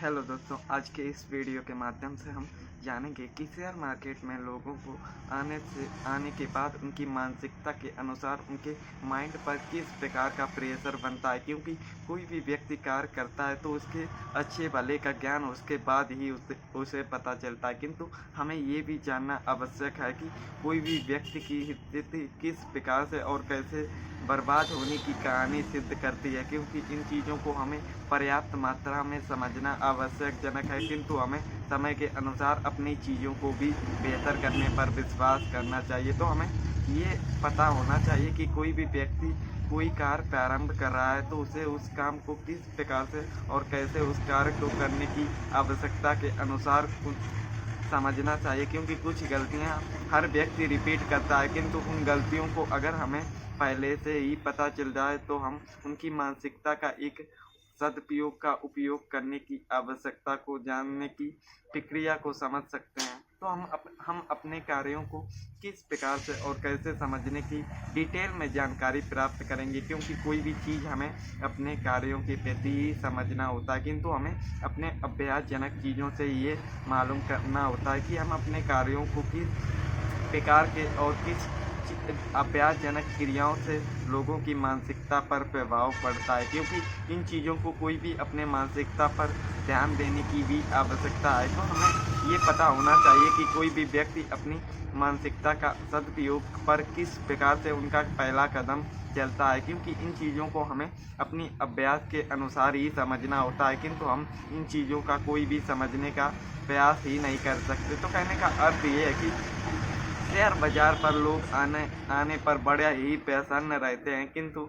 Hello दोस्तों, आज के इस वीडियो के माध्यम से हम जानेंगे कि शेयर मार्केट में लोगों को आने के बाद उनकी मानसिकता के अनुसार उनके माइंड पर किस प्रकार का प्रेशर बनता है। क्योंकि कोई भी व्यक्ति कार्य करता है तो उसके अच्छे भले का ज्ञान उसके बाद ही उसे पता चलता है, किंतु हमें ये भी जानना आवश्यक है कि कोई भी व्यक्ति की स्थिति किस प्रकार से और कैसे बर्बाद होने की कहानी सिद्ध करती है। क्योंकि इन चीज़ों को हमें पर्याप्त मात्रा में समझना आवश्यकजनक है, किंतु हमें समय के अनुसार अपनी चीज़ों को भी बेहतर करने पर विश्वास करना चाहिए। तो हमें ये पता होना चाहिए कि कोई भी व्यक्ति कोई कार्य प्रारंभ कर रहा है तो उसे उस काम को किस प्रकार से और कैसे उस कार्य को करने की आवश्यकता के अनुसार समझना चाहिए। क्योंकि कुछ गलतियां हर व्यक्ति रिपीट करता है, किंतु उन गलतियों को अगर हमें पहले से ही पता चल जाए तो हम उनकी मानसिकता का एक सदुपयोग का उपयोग करने की आवश्यकता को जानने की प्रक्रिया को समझ सकते हैं। तो हम अपने कार्यों को किस प्रकार से और कैसे समझने की डिटेल में जानकारी प्राप्त करेंगे। क्योंकि कोई भी चीज़ हमें अपने कार्यों के प्रति ही समझना होता है, किंतु हमें अपने अभ्यासजनक चीज़ों से ये मालूम करना होता है कि हम अपने कार्यों को किस प्रकार के और किस अभ्यासजनक क्रियाओं से लोगों की मानसिकता पर प्रभाव पड़ता है। क्योंकि इन चीज़ों को कोई भी अपने मानसिकता पर ध्यान देने की भी आवश्यकता है। तो हमें ये पता होना चाहिए कि कोई भी व्यक्ति अपनी मानसिकता का सदुपयोग पर किस प्रकार से उनका पहला कदम चलता है। क्योंकि इन चीज़ों को हमें अपनी अभ्यास के अनुसार ही समझना होता है, किंतु हम इन चीज़ों का कोई भी समझने का प्रयास ही नहीं कर सकते। तो कहने का अर्थ ये है कि शेयर बाजार पर लोग आने पर बड़ा ही प्रसन्न रहते हैं, किंतु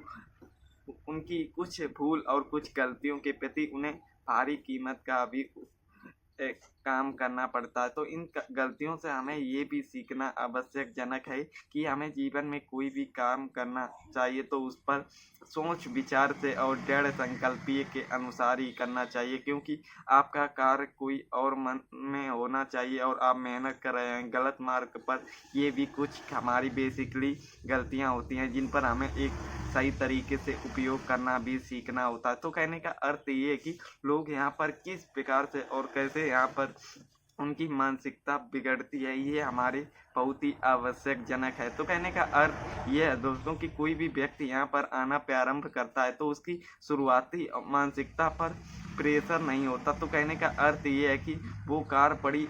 उनकी कुछ भूल और कुछ गलतियों के प्रति उन्हें भारी कीमत का भी एक काम करना पड़ता है। तो इन गलतियों से हमें ये भी सीखना आवश्यकजनक है कि हमें जीवन में कोई भी काम करना चाहिए तो उस पर सोच विचार से और दृढ़ संकल्पीय के अनुसार ही करना चाहिए। क्योंकि आपका कार्य कोई और मन में होना चाहिए और आप मेहनत कर रहे हैं गलत मार्ग पर, ये भी कुछ हमारी बेसिकली गलतियां होती हैं जिन पर हमें एक सही तरीके से उपयोग करना भी सीखना होता है। तो कहने का अर्थ ये है कि लोग यहाँ पर किस प्रकार से और कैसे यहाँ पर उनकी मानसिकता बिगड़ती है, ये हमारे बहुत ही आवश्यकजनक है। तो कहने का अर्थ ये है दोस्तों कि कोई भी व्यक्ति यहाँ पर आना प्रारंभ करता है तो उसकी शुरुआती मानसिकता पर प्रेशर नहीं होता। तो कहने का अर्थ ये है कि वो कार्य बड़ी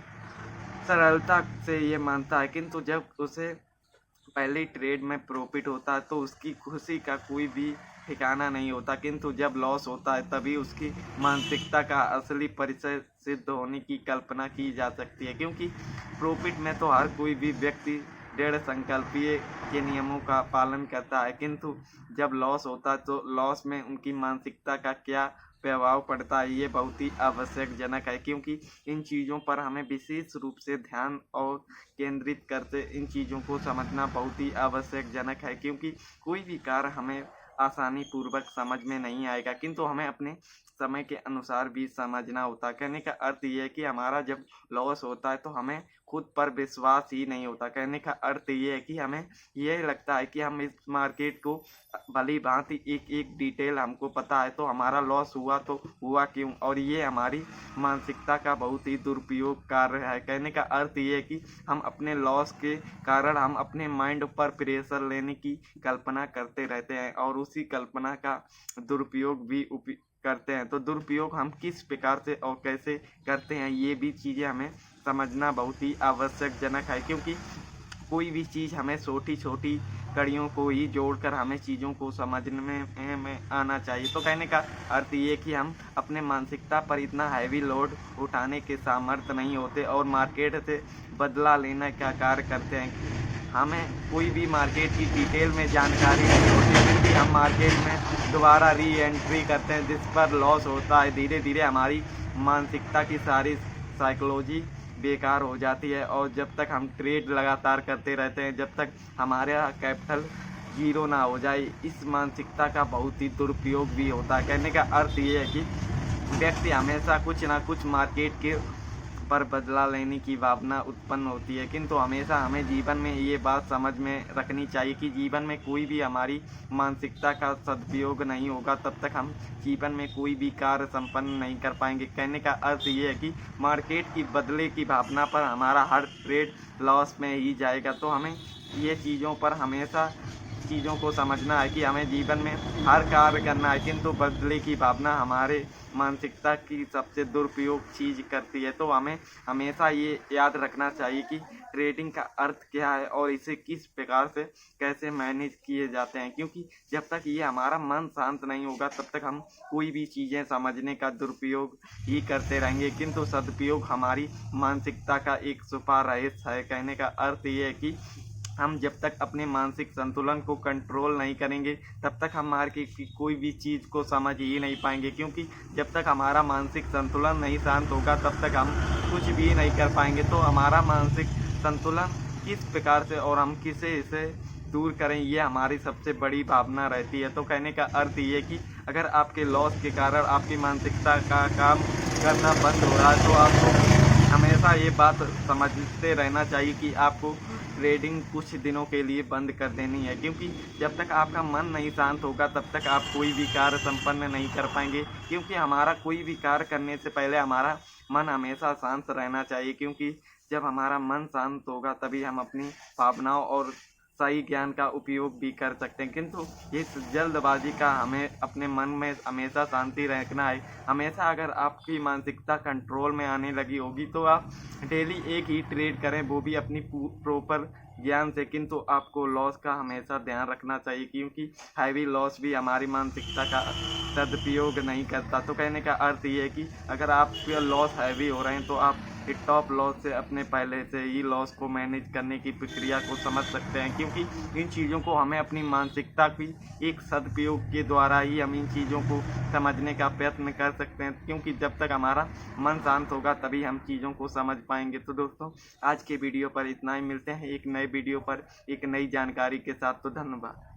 सरलता से ये मानता है, किंतु जब उसे पहले ट्रेड में प्रॉफिट होता है तो उसकी खुशी का कोई भी ठिकाना नहीं होता, किंतु जब लॉस होता है तभी उसकी मानसिकता का असली परिचय सिद्ध होने की कल्पना की जा सकती है। क्योंकि प्रॉफिट में तो हर कोई भी व्यक्ति दृढ़ संकल्पीय के नियमों का पालन करता है, किंतु जब लॉस होता है तो लॉस में उनकी मानसिकता का क्या प्रभाव पड़ता है ये बहुत ही आवश्यकजनक है। क्योंकि इन चीज़ों पर हमें विशेष रूप से ध्यान और केंद्रित करते इन चीज़ों को समझना बहुत ही आवश्यकजनक है। क्योंकि कोई भी कार्य हमें आसानी पूर्वक समझ में नहीं आएगा, किंतु हमें अपने समय के अनुसार भी समझना होता है। कहने का अर्थ ये है कि हमारा जब लॉस होता है तो हमें खुद पर विश्वास ही नहीं होता। कहने का अर्थ ये है कि हमें ये लगता है कि हम इस मार्केट को भली भांति एक एक डिटेल हमको पता है, तो हमारा लॉस हुआ तो हुआ क्यों, और ये हमारी मानसिकता का बहुत ही दुरुपयोग कार्य है। कहने का अर्थ ये है कि हम अपने लॉस के कारण हम अपने माइंड पर प्रेशर लेने की कल्पना करते रहते हैं और उसी कल्पना का दुरुपयोग भी करते हैं। तो दुरुपयोग हम किस प्रकार से और कैसे करते हैं ये भी चीज़ें हमें समझना बहुत ही आवश्यकजनक है। क्योंकि कोई भी चीज़ हमें छोटी छोटी कड़ियों को ही जोड़कर हमें चीज़ों को समझने में आना चाहिए। तो कहने का अर्थ ये कि हम अपने मानसिकता पर इतना हैवी लोड उठाने के सामर्थ्य नहीं होते और मार्केट से बदला लेने का कार्य करते हैं। हमें कोई भी मार्केट की डिटेल में जानकारी नहीं होती, फिर भी हम मार्केट में दोबारा री एंट्री करते हैं जिस पर लॉस होता है। धीरे धीरे हमारी मानसिकता की सारी साइकोलॉजी बेकार हो जाती है और जब तक हम ट्रेड लगातार करते रहते हैं, जब तक हमारा कैपिटल जीरो ना हो जाए, इस मानसिकता का बहुत ही दुरुपयोग भी होता है। कहने का अर्थ ये है कि व्यक्ति हमेशा कुछ ना कुछ मार्केट के पर बदला लेने की भावना उत्पन्न होती है। किंतु हमेशा हमें जीवन में ये बात समझ में रखनी चाहिए कि जीवन में कोई भी हमारी मानसिकता का सदुपयोग नहीं होगा तब तक हम जीवन में कोई भी कार्य संपन्न नहीं कर पाएंगे। कहने का अर्थ ये है कि मार्केट की बदले की भावना पर हमारा हर ट्रेड लॉस में ही जाएगा। तो हमें ये चीज़ों पर हमेशा चीज़ों को समझना है कि हमें जीवन में हर कार्य करना है, किंतु बदले की भावना हमारे मानसिकता की सबसे दुरुपयोग चीज़ करती है। तो हमें हमेशा ये याद रखना चाहिए कि ट्रेडिंग का अर्थ क्या है और इसे किस प्रकार से कैसे मैनेज किए जाते हैं, क्योंकि जब तक ये हमारा मन शांत नहीं होगा तब तक हम कोई भी चीज़ें समझने का दुरुपयोग ही करते रहेंगे। किंतु सदुपयोग हमारी मानसिकता का एक छुपा रहस्य है। कहने का अर्थ ये है कि हम जब तक अपने मानसिक संतुलन को कंट्रोल नहीं करेंगे तब तक हम मार्केट की कोई भी चीज़ को समझ ही नहीं पाएंगे, क्योंकि जब तक हमारा मानसिक संतुलन नहीं शांत होगा तब तक हम कुछ भी नहीं कर पाएंगे। तो हमारा मानसिक संतुलन किस प्रकार से और हम किसे इसे दूर करें, ये हमारी सबसे बड़ी भावना रहती है। तो कहने का अर्थ ये कि अगर आपके लॉस के कारण आपकी मानसिकता का काम करना बंद हो रहा है तो आपको हमेशा ये बात समझते रहना चाहिए कि आपको ट्रेडिंग कुछ दिनों के लिए बंद कर देनी है, क्योंकि जब तक आपका मन नहीं शांत होगा तब तक आप कोई भी कार्य संपन्न नहीं कर पाएंगे। क्योंकि हमारा कोई भी कार्य करने से पहले हमारा मन हमेशा शांत रहना चाहिए, क्योंकि जब हमारा मन शांत होगा तभी हम अपनी भावनाओं और सही ज्ञान का उपयोग भी कर सकते हैं। किंतु इस जल्दबाजी का हमें अपने मन में हमेशा शांति रखना है। हमेशा अगर आपकी मानसिकता कंट्रोल में आने लगी होगी तो आप डेली एक ही ट्रेड करें, वो भी अपनी प्रॉपर ज्ञान से। किंतु आपको लॉस का हमेशा ध्यान रखना चाहिए, क्योंकि हैवी लॉस भी हमारी मानसिकता का सदुपयोग नहीं करता। तो कहने का अर्थ ये है कि अगर आपके लॉस हैवी हो रहे हैं तो आप टॉप लॉस से अपने पहले से ही लॉस को मैनेज करने की प्रक्रिया को समझ सकते हैं, क्योंकि इन चीज़ों को हमें अपनी मानसिकता की एक सदुपयोग के द्वारा ही हम इन चीज़ों को समझने का प्रयत्न कर सकते हैं। क्योंकि जब तक हमारा मन शांत होगा तभी हम चीज़ों को समझ पाएंगे। तो दोस्तों आज के वीडियो पर इतना ही, मिलते हैं एक नए वीडियो पर एक नई जानकारी के साथ। तो धन्यवाद।